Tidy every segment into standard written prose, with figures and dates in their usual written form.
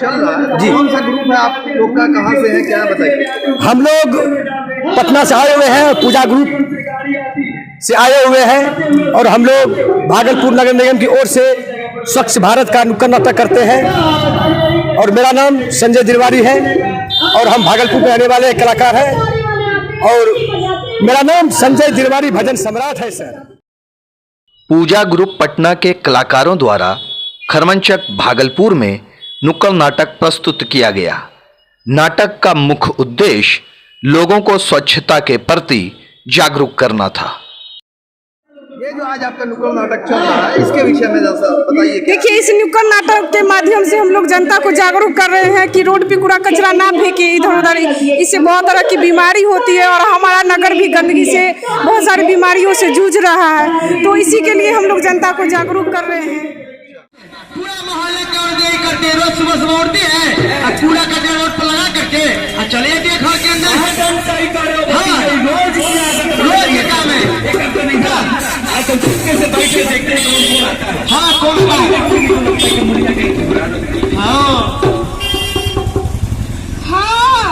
चल रहा है जी। कौन सा ग्रुप है आप लोग का, कहाँ से है, क्या बताइए? हम लोग पटना से आए हुए हैं, पूजा ग्रुप से आए हुए हैं और हम लोग भागलपुर नगर निगम की ओर से स्वच्छ भारत का नुक्कड़ नाटक करते हैं और मेरा नाम संजय दिलवारी है और हम भागलपुर के रहने वाले कलाकार हैं और मेरा नाम संजय दिलवारी भजन सम्राट है सर। पूजा ग्रुप पटना के कलाकारों द्वारा खरमनचक भागलपुर में नुक्कड़ नाटक प्रस्तुत किया गया। नाटक का मुख्य उद्देश्य लोगों को स्वच्छता के प्रति जागरूक करना था। ये जो आज आपका नुक्कड़ नाटक चल रहा है इसके विषय में जरा बताइए। देखिए, इस नुक्कड़ नाटक के माध्यम से हम लोग जनता को जागरूक कर रहे हैं कि रोड पे कूड़ा कचरा ना फेंके इधर उधर, इससे बहुत तरह की बीमारी होती है और हमारा नगर भी गंदगी से बहुत सारी बीमारियों से जूझ रहा है, तो इसी के लिए हम लोग जनता को जागरूक कर रहे हैं। पूरा मोहल्ले का करके रोज सुबह सुबह उठती है और कूड़ा कचरा रोड पर लगा करके और चले जाती है घर के अंदर। रोज ये काम है। हाँ कौन हाँ,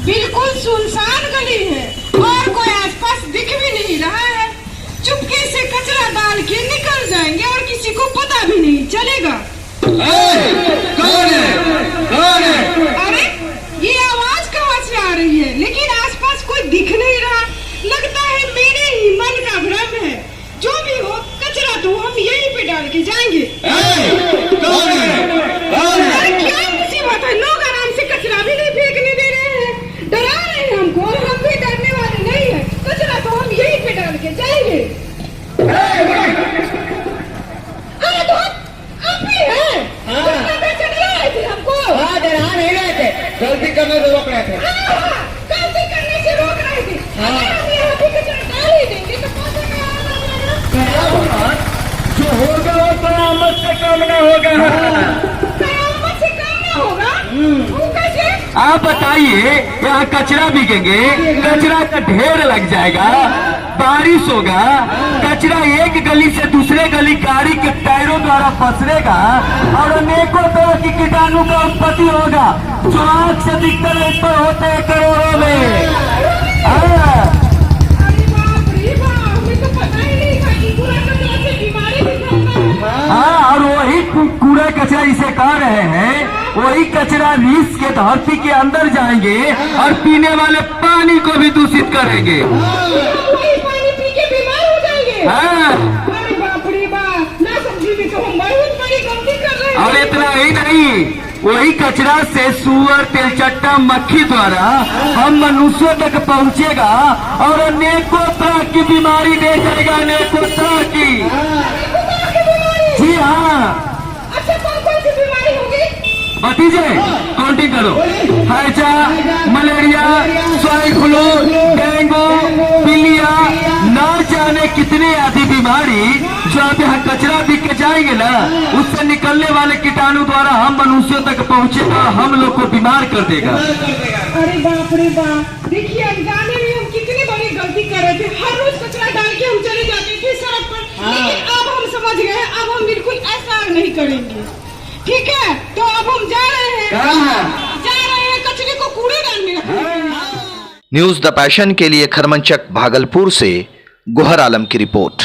बिल्कुल सुनसान गली है और कोई आसपास दिख भी नहीं रहा है। चुपके से कचरा डाल के निकल जाएंगे और किसी को पता भी नहीं चलेगा। कौन है? कौन है? अरे ये आवाज कहाँ से आ रही है? लेकिन आसपास कोई दिख नहीं रहा। लगता है मेरे ही मन का भ्रम है। जो भी हो, कचरा तो हम यहीं पे डाल के जाएंगे। कौन है? कौन है? अरे क्या मुसीबत है, लोग आराम से कचरा भी नहीं फेंकने दे रहे हैं, डरा रहे हैं हमको और हम भी डरने वाले नहीं है। कचरा तो हम यहीं पे डाल के जाएंगे। अरे तो हम भी हैं। कितना बेचैन रहे थे हमको। डरा नहीं रहे थे, गलती करने से रोक रहे थे। गलती करने से रोक रहे थे। अगर हम यहाँ पे कचरा डाल ही देंगे तो कौन सा जो होगा वो कयामत से कम न होगा। कयामत से कम ना होगा? वो कैसे? आप बताइए, यहाँ कचरा बिकेंगे, कचरा का ढेर लग जाएगा, बारिश होगा, कचरा एक गली से दूसरे गली गाड़ी के टायरों द्वारा पसरेगा और अनेकों तरह की कीटाणु का उत्पत्ति होगा जो आंख से दिखते नहीं पर होते हैं करोड़ों में। अरे बाप रे बाप, हमें तो पता ही नहीं था कि कूड़ा कचरा से बीमारी भी फैलता है। हाँ, और वही कूड़ा कचरा इसे कह रहे हैं, वही कचरा रीस के धरती के अंदर जाएंगे और पीने वाले पानी को भी दूषित करेंगे। वही पानी पी के बीमार हो जाएंगे। हाँ। अरे बाप रे बाप, ना समझी में तो हम बहुत बड़ी गलती कर रहे हैं। और इतना ही नहीं, वही कचरा से सुअर, तेलचट्टा, मक्खी द्वारा हम मनुष्यों तक पहुंचेगा और अनेकों तरह की बीमारी दे जाएगा, अनेकों तरह की। जी हाँ। अच्छा, कौन कौन सी बीमारी होगी? भतीजे काउंटिंग करो। हैजा, मलेरिया, स्वाइन फ्लू, डेंगू, पीलिया, ना जाने कितने आदि बीमारी जो आप यहाँ कचरा बिक के जाएंगे ना, उससे निकलने वाले कीटाणु द्वारा हम मनुष्यों तक पहुँचेगा, हम लोग को बीमार कर देगा। अरे बाप रे बाप, देखिए अनजाने में हम कितनी बड़ी गलती कर रहे थे। हर रोज कचरा डाल के हम चले जाते थे सड़क पर, लेकिन अब हम समझ गए, अब हम बिल्कुल ऐसा नहीं करेंगे। ठीक है, तो अब हम जा रहे हैं कचरे को कूड़ेदान में रखेंगे। न्यूज़ द पैशन के लिए खरमनचक भागलपुर से गोहर आलम की रिपोर्ट।